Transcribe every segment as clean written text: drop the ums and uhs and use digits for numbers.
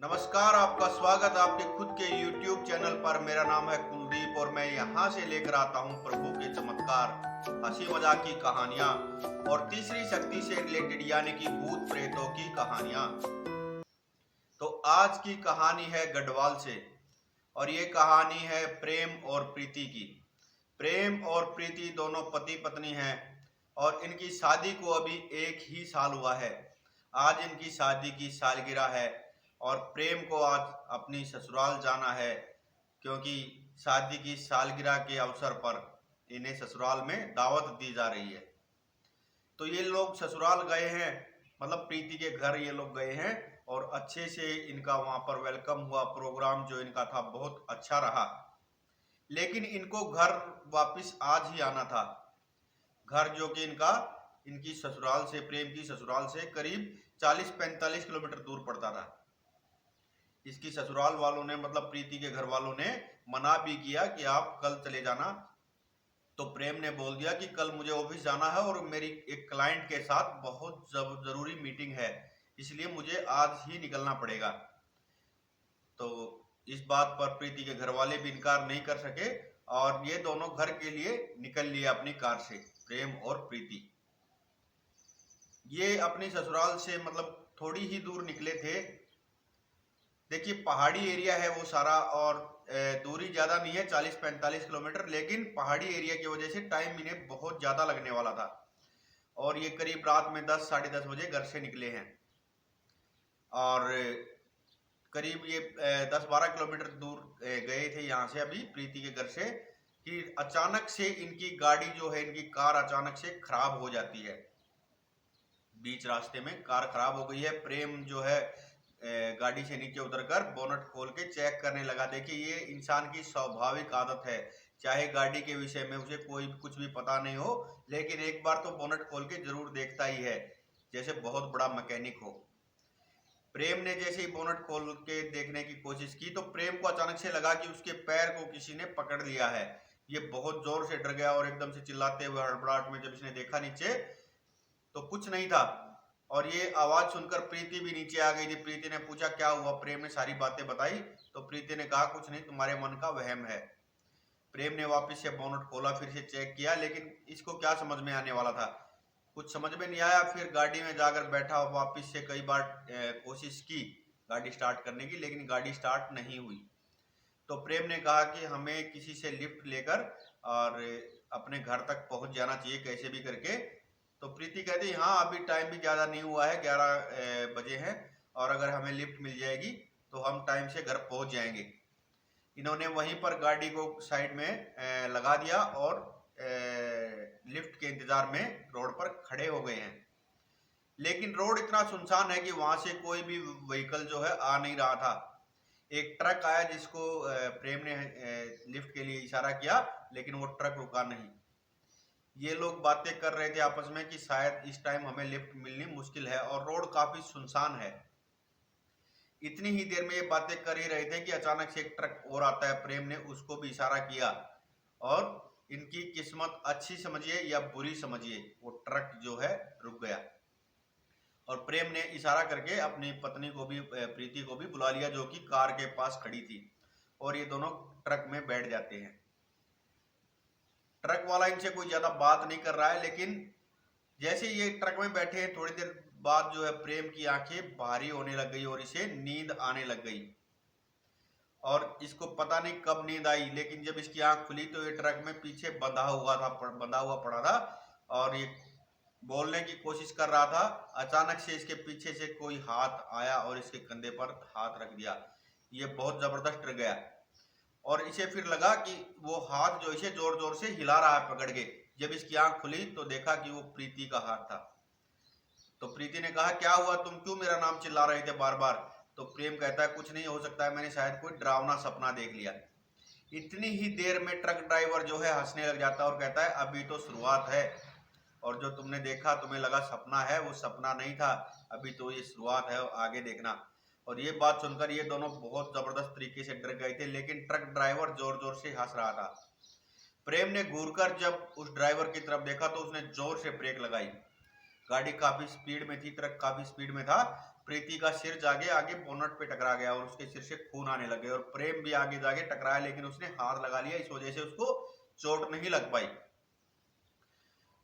नमस्कार, आपका स्वागत है आपके खुद के YouTube चैनल पर। मेरा नाम है कुलदीप और मैं यहाँ से लेकर आता हूँ प्रभु के चमत्कार, हंसी मजाक की कहानियाँ और तीसरी शक्ति से रिलेटेड यानी कि भूत प्रेतों की कहानियाँ। तो आज की कहानी है गढ़वाल से और ये कहानी है प्रेम और प्रीति की। प्रेम और प्रीति दोनों पति पत्नी हैं और इनकी शादी को अभी 1 ही साल हुआ है। आज इनकी शादी की सालगिरह है और प्रेम को आज अपनी ससुराल जाना है, क्योंकि शादी की सालगिरह के अवसर पर इन्हें ससुराल में दावत दी जा रही है। तो ये लोग ससुराल गए हैं, मतलब प्रीति के घर ये लोग गए हैं और अच्छे से इनका वहां पर वेलकम हुआ। प्रोग्राम जो इनका था बहुत अच्छा रहा, लेकिन इनको घर वापस आज ही आना था। घर जो कि इनकी ससुराल से, प्रेम की ससुराल से करीब 40-45 किलोमीटर दूर पड़ता था। इसकी ससुराल वालों ने, मतलब प्रीति के घर वालों ने मना भी किया कि आप कल चले जाना। तो प्रेम ने बोल दिया कि कल मुझे ऑफिस जाना है और मेरी एक क्लाइंट के साथ बहुत जरूरी मीटिंग है, इसलिए मुझे आज ही निकलना पड़ेगा। तो इस बात पर प्रीति के घर वाले भी इनकार नहीं कर सके और ये दोनों घर के लिए निकल लिए अपनी कार से, प्रेम और प्रीति। ये अपनी ससुराल से मतलब थोड़ी ही दूर निकले थे। देखिए पहाड़ी एरिया है वो सारा और दूरी ज़्यादा नहीं है, 40-45 किलोमीटर, लेकिन पहाड़ी एरिया की वजह से टाइम इन्हें बहुत ज़्यादा लगने वाला था। और ये करीब रात में 10, साढ़े 10 बजे घर से निकले हैं और करीब ये 10-12 किलोमीटर दूर गए थे यहाँ से अभी प्रीति के घर से, कि अचानक से इनकी गाड़ी जो है, इनकी कार अचानक से खराब हो जाती है। बीच रास्ते में कार खराब हो गई है। प्रेम जो है गाड़ी से नीचे उतरकर बोनट खोल के चेक करने लगा। देखिए ये इंसान की स्वाभाविक आदत है, चाहे गाड़ी के विषय में उसे कोई कुछ भी पता नहीं हो, लेकिन एक बार तो बोनट खोल के जरूर देखता ही है, जैसे बहुत बड़ा मैकेनिक हो। प्रेम ने जैसे ही बोनट खोल के देखने की कोशिश की तो प्रेम को अचानक से लगा कि उसके पैर को किसी ने पकड़ लिया है। ये बहुत जोर से डर गया और एकदम से चिल्लाते हुए हड़बड़ाहट में जब इसने देखा नीचे तो कुछ नहीं था। और ये आवाज सुनकर प्रीति भी नीचे आ गई थी। प्रीति ने पूछा क्या हुआ, प्रेम ने सारी बातें बताई तो प्रीति ने कहा कुछ नहीं, तुम्हारे मन का वहम है। प्रेम ने वापस से बोनट खोला, फिर से चेक किया, लेकिन इसको क्या समझ में आने वाला था, कुछ समझ में नहीं आया। फिर गाड़ी में जाकर बैठा, वापस से कई बार कोशिश की गाड़ी स्टार्ट करने की, लेकिन गाड़ी स्टार्ट नहीं हुई। तो प्रेम ने कहा कि हमें किसी से लिफ्ट लेकर और अपने घर तक पहुंच जाना चाहिए कैसे भी करके। तो प्रीति कहती हाँ अभी टाइम भी ज़्यादा नहीं हुआ है, 11 बजे हैं और अगर हमें लिफ्ट मिल जाएगी तो हम टाइम से घर पहुंच जाएंगे। इन्होंने वहीं पर गाड़ी को साइड में लगा दिया और लिफ्ट के इंतजार में रोड पर खड़े हो गए हैं। लेकिन रोड इतना सुनसान है कि वहां से कोई भी व्हीकल जो है आ नहीं रहा था। एक ट्रक आया जिसको प्रेम ने लिफ्ट के लिए इशारा किया, लेकिन वो ट्रक रुका नहीं। ये लोग बातें कर रहे थे आपस में कि शायद इस टाइम हमें लिफ्ट मिलनी मुश्किल है और रोड काफी सुनसान है। इतनी ही देर में ये बातें कर ही रहे थे कि अचानक से एक ट्रक और आता है। प्रेम ने उसको भी इशारा किया और इनकी किस्मत अच्छी समझिए या बुरी समझिए, वो ट्रक जो है रुक गया और प्रेम ने इशारा करके अपनी पत्नी को भी, प्रीति को भी बुला लिया, जो कि कार के पास खड़ी थी, और ये दोनों ट्रक में बैठ जाते हैं। ट्रक वाला इनसे कोई ज्यादा बात नहीं कर रहा है, लेकिन जैसे ये ट्रक में बैठे हैं थोड़ी देर बाद जो है प्रेम की आंखें भारी होने लग गई और इसे नींद आने लग गई। और इसको पता नहीं कब नींद आई, लेकिन जब इसकी आंख खुली तो ये ट्रक में पीछे बंधा हुआ पड़ा था और ये बोलने की कोशिश कर रहा था। अचानक से इसके पीछे से कोई हाथ आया और इसके कंधे पर हाथ रख दिया। ये बहुत जबरदस्त डर गया और इसे फिर लगा कि वो हाथ जो इसे जोर जोर से हिला रहा है पकड़ के। जब इसकी आंख खुली तो देखा कि वो प्रीति का हाथ था। तो प्रीति ने कहा क्या हुआ, तुम क्यों मेरा नाम चिल्ला रहे थे बार बार। तो प्रेम कहता है कुछ नहीं, हो सकता है मैंने शायद कोई डरावना सपना देख लिया। इतनी ही देर में ट्रक ड्राइवर जो है हंसने लग जाता है और कहता है अभी तो शुरुआत है, और जो तुमने देखा तुम्हें लगा सपना है, वो सपना नहीं था, अभी तो ये शुरुआत है, आगे देखना। और ये बात सुनकर ये दोनों बहुत जबरदस्त तरीके से डर गए थे, लेकिन ट्रक ड्राइवर जोर जोर से हंस रहा था। प्रेम ने घूरकर जब उस ड्राइवर की तरफ देखा तो उसने जोर से ब्रेक लगाई। गाड़ी काफी स्पीड में थी, ट्रक काफी स्पीड में था प्रीति का सिर जाके आगे बोनट पे टकरा गया और उसके सिर से खून आने लगे। और प्रेम भी आगे जाके टकराया, लेकिन उसने हाथ लगा लिया, इस वजह से उसको चोट नहीं लग पाई।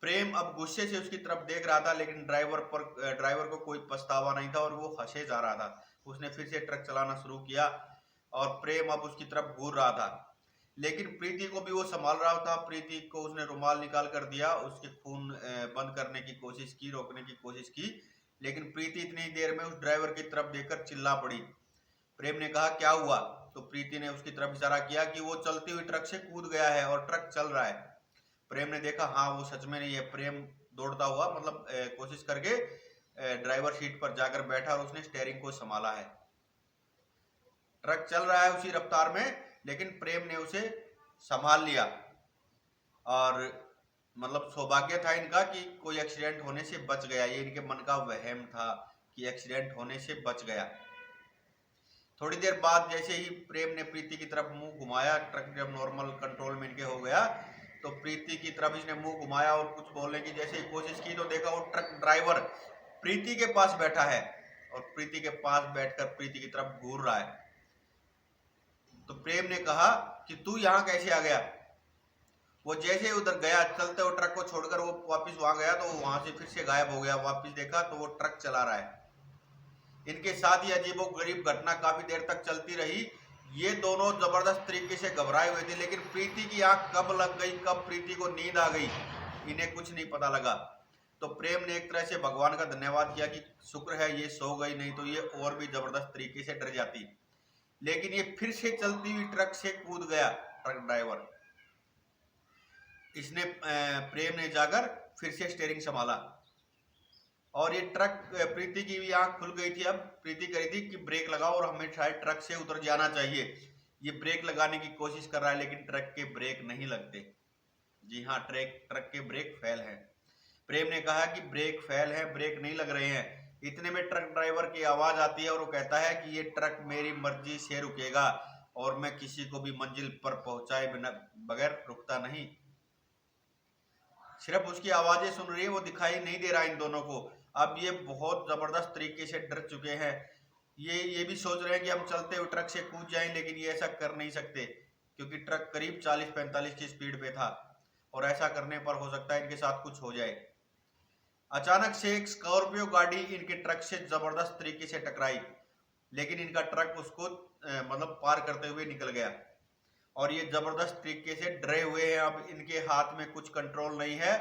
प्रेम अब गुस्से से उसकी तरफ देख रहा था, लेकिन ड्राइवर को कोई पछतावा नहीं था और वो हंसे जा रहा था। उसने फिर से ट्रक चलाना शुरू किया और प्रेम अब उसकी तरफ घूर रहा था, लेकिन प्रीति को भी वो संभाल रहा था। प्रीति को उसने रुमाल निकाल कर दिया, उसके खून बंद करने की कोशिश की, रोकने की कोशिश की, लेकिन प्रीति इतनी देर में उस ड्राइवर की तरफ देखकर चिल्ला पड़ी। प्रेम ने कहा, क्या हुआ? तो प्रीति ने उसकी तरफ इशारा किया कि वो चलती हुई ट्रक से कूद गया है और ट्रक चल रहा है। प्रेम ने देखा, हाँ वो सच में नहीं है। प्रेम दौड़ता हुआ मतलब कोशिश करके ड्राइवर सीट पर जाकर बैठा और उसने स्टीयरिंग को संभाला है। ट्रक चल रहा है उसी रफ्तार में, लेकिन प्रेम ने उसे संभाल लिया। और मतलब सौभाग्य था इनका कि कोई एक्सीडेंट होने से बच गया। ये इनके मन का वहम था कि एक्सीडेंट होने से बच गया। थोड़ी देर बाद जैसे ही प्रेम ने प्रीति की तरफ मुंह घुमाया, ट्रक जब नॉर्मल कंट्रोल में इनके हो गया, तो प्रीति की तरफ इसने मुंह घुमाया और कुछ बोलने की जैसे ही कोशिश की, तो देखा वो ट्रक ड्राइवर प्रीति के पास बैठा है और प्रीति के पास बैठकर प्रीति की तरफ घूर रहा है। तो प्रेम ने कहा कि तू यहाँ कैसे आ गया? वो जैसे उधर गया, चलते हुए ट्रक को छोड़कर वो वापस वहां गया, तो वहां से फिर से गायब हो गया। वापस देखा तो वो ट्रक चला रहा है। इनके साथ ही अजीबोगरीब घटना काफी देर तक चलती रही। ये दोनों जबरदस्त तरीके से घबराए हुए थे, लेकिन प्रीति की आंख कब लग गई, कब प्रीति को नींद आ गई, इन्हें कुछ नहीं पता लगा। तो प्रेम ने एक तरह से भगवान का धन्यवाद किया कि शुक्र है ये सो गई, नहीं तो ये और भी जबरदस्त तरीके से डर जाती। लेकिन ये फिर से चलती हुई ट्रक से कूद गया ट्रक ड्राइवर। इसने प्रेम ने जाकर फिर से स्टीयरिंग संभाला और ये ट्रक, प्रीति की भी आंख खुल गई थी। अब प्रीति कह रही थी कि ब्रेक लगाओ और हमें शायद ट्रक से उतर जाना चाहिए। ये ब्रेक लगाने की कोशिश कर रहा है, लेकिन ट्रक के ब्रेक नहीं लगते। जी हाँ, ट्रक के ब्रेक फेल है। प्रेम ने कहा कि ब्रेक फेल है, ब्रेक नहीं लग रहे हैं। इतने में ट्रक ड्राइवर की आवाज आती है और वो कहता है कि ये ट्रक मेरी मर्जी से रुकेगा और मैं किसी को भी मंजिल पर पहुंचाए बिना बगैर रुकता नहीं। सिर्फ उसकी आवाजें सुन रही है, वो दिखाई नहीं दे रहा इन दोनों को। अब ये बहुत जबरदस्त तरीके से डर चुके हैं। ये भी सोच रहे हैं कि हम चलते हुए ट्रक से कूद जाएं, लेकिन ये ऐसा कर नहीं सकते क्योंकि ट्रक करीब 40-45 की स्पीड पे था और ऐसा करने पर हो सकता है इनके साथ कुछ हो जाए। अचानक से एक स्कॉर्पियो गाड़ी इनके ट्रक से जबरदस्त तरीके से टकराई, लेकिन इनका ट्रक उसको मतलब पार करते हुए निकल गया और ये जबरदस्त तरीके से डरे हुए हैं। अब इनके हाथ में कुछ कंट्रोल नहीं है।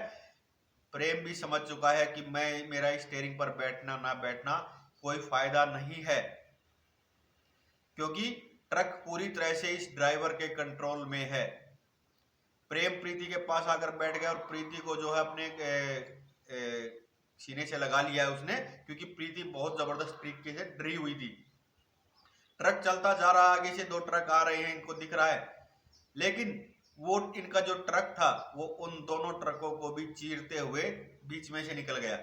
प्रेम भी समझ चुका है कि मेरा स्टीयरिंग पर बैठना ना बैठना कोई फायदा नहीं है, क्योंकि ट्रक पूरी तरह से इस ड्राइवर के कंट्रोल में है। प्रेम प्रीति के पास आकर बैठ गया और प्रीति को जो है अपने सीने से लगा लिया है उसने, क्योंकि प्रीति बहुत जबरदस्त तरीके से डरी हुई थी। ट्रक चलता जा रहा, आगे से 2 ट्रक आ रहे हैं, इनको दिख रहा है, लेकिन वो इनका जो ट्रक था वो उन दोनों ट्रकों को भी चीरते हुए बीच में से निकल गया।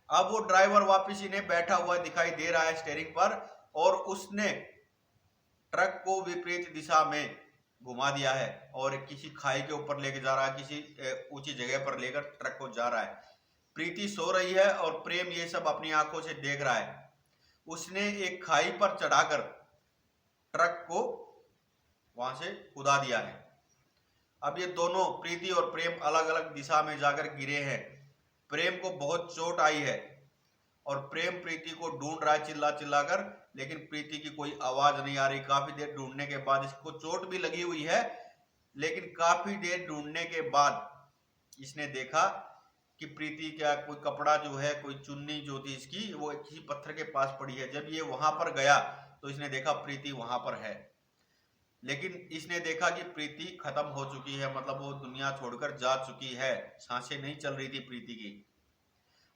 अब वो ड्राइवर वापस इन्हें बैठा हुआ दिखाई दे रहा है स्टीयरिंग पर और उसने ट्रक को विपरीत दिशा में घुमा दिया है और किसी खाई के ऊपर लेके जा रहा है, किसी ऊंची जगह पर लेकर ट्रक को जा रहा है। प्रीति सो रही है और प्रेम ये सब अपनी आंखों से देख रहा है। उसने एक खाई पर चढ़ाकर ट्रक को वहां से कूदा दिया है। अब ये दोनों प्रीति और प्रेम अलग अलग दिशा में जाकर गिरे हैं। प्रेम को बहुत चोट आई है और प्रेम प्रीति को ढूंढ रहा है चिल्ला चिल्ला कर, लेकिन प्रीति की कोई आवाज नहीं आ रही। काफी देर ढूंढने के बाद, इसको चोट भी लगी हुई है, लेकिन काफी देर ढूंढने के बाद इसने देखा कि प्रीति का कोई कपड़ा जो है, कोई चुन्नी जो थी इसकी, वो किसी पत्थर के पास पड़ी है। जब ये वहां पर गया तो इसने देखा प्रीति वहां पर है, लेकिन इसने देखा कि प्रीति खत्म हो चुकी है, मतलब वो दुनिया छोड़कर जा चुकी है। सांसें नहीं चल रही थी प्रीति की।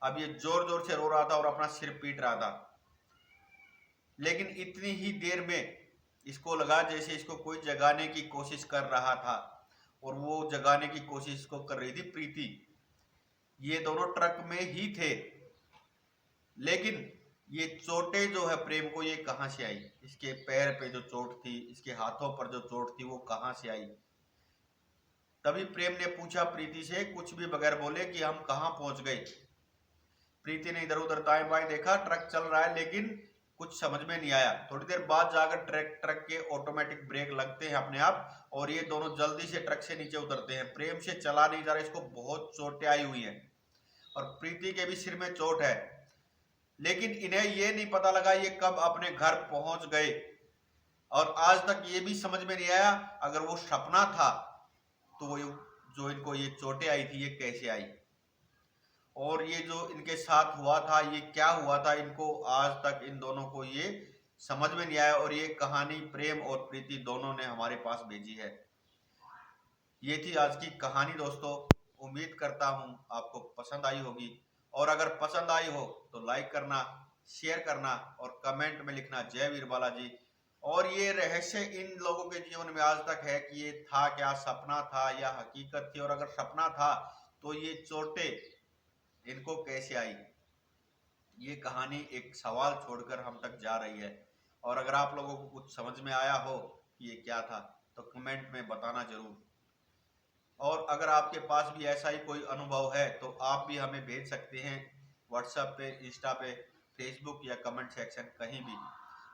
अब ये जोर जोर से रो रहा था और अपना सिर पीट रहा था, लेकिन इतनी ही देर में इसको लगा जैसे इसको कोई जगाने की कोशिश कर रहा था और वो जगाने की कोशिश को कर रही थी प्रीति। ये दोनों ट्रक में ही थे, लेकिन ये चोटें जो है प्रेम को, ये कहां से आई? इसके पैर पे जो चोट थी, इसके हाथों पर जो चोट थी, वो कहां से आई? तभी प्रेम ने पूछा प्रीति से कुछ भी बगैर बोले कि हम कहां पहुंच गए। प्रीति ने इधर उधर दाएं बाएं देखा, ट्रक चल रहा है लेकिन कुछ समझ में नहीं आया। थोड़ी देर बाद जाकर ट्रक के ऑटोमेटिक ब्रेक लगते हैं अपने आप और ये दोनों जल्दी से ट्रक से नीचे उतरते हैं। प्रेम से चला नहीं जा रहा, इसको बहुत चोटें आई हुई हैं और प्रीति के भी सिर में चोट है, लेकिन इन्हें ये नहीं पता लगा ये कब अपने घर पहुंच गए और आज तक ये भी समझ में नहीं आया अगर वो सपना था तो वो जो इनको ये चोटें आई थी ये कैसे आई और ये जो इनके साथ हुआ था ये क्या हुआ था, इनको आज तक इन दोनों को ये समझ में नहीं आया। और ये कहानी प्रेम और प्रीति दोनों ने हमारे पास भेजी है। ये थी आज की कहानी दोस्तों। उम्मीद करता हूं आपको पसंद आई होगी और अगर पसंद आई हो तो लाइक करना, शेयर करना और कमेंट में लिखना जय वीर बालाजी। और ये रहस्य इन लोगों के जीवन में आज तक है कि ये था क्या, सपना था या हकीकत थी, और अगर सपना था तो ये चोटें इनको कैसे आई। ये कहानी एक सवाल छोड़कर हम तक जा रही है और अगर आप लोगों को कुछ समझ में आया हो कि ये क्या था तो कमेंट में बताना जरूर। और अगर आपके पास भी ऐसा ही कोई अनुभव है तो आप भी हमें भेज सकते हैं व्हाट्सएप पे, इंस्टा पे, फेसबुक या कमेंट सेक्शन कहीं भी।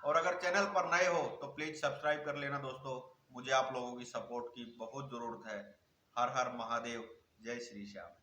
और अगर चैनल पर नए हो तो प्लीज सब्सक्राइब कर लेना दोस्तों, मुझे आप लोगों की सपोर्ट की बहुत ज़रूरत है। हर हर महादेव, जय श्री श्याम।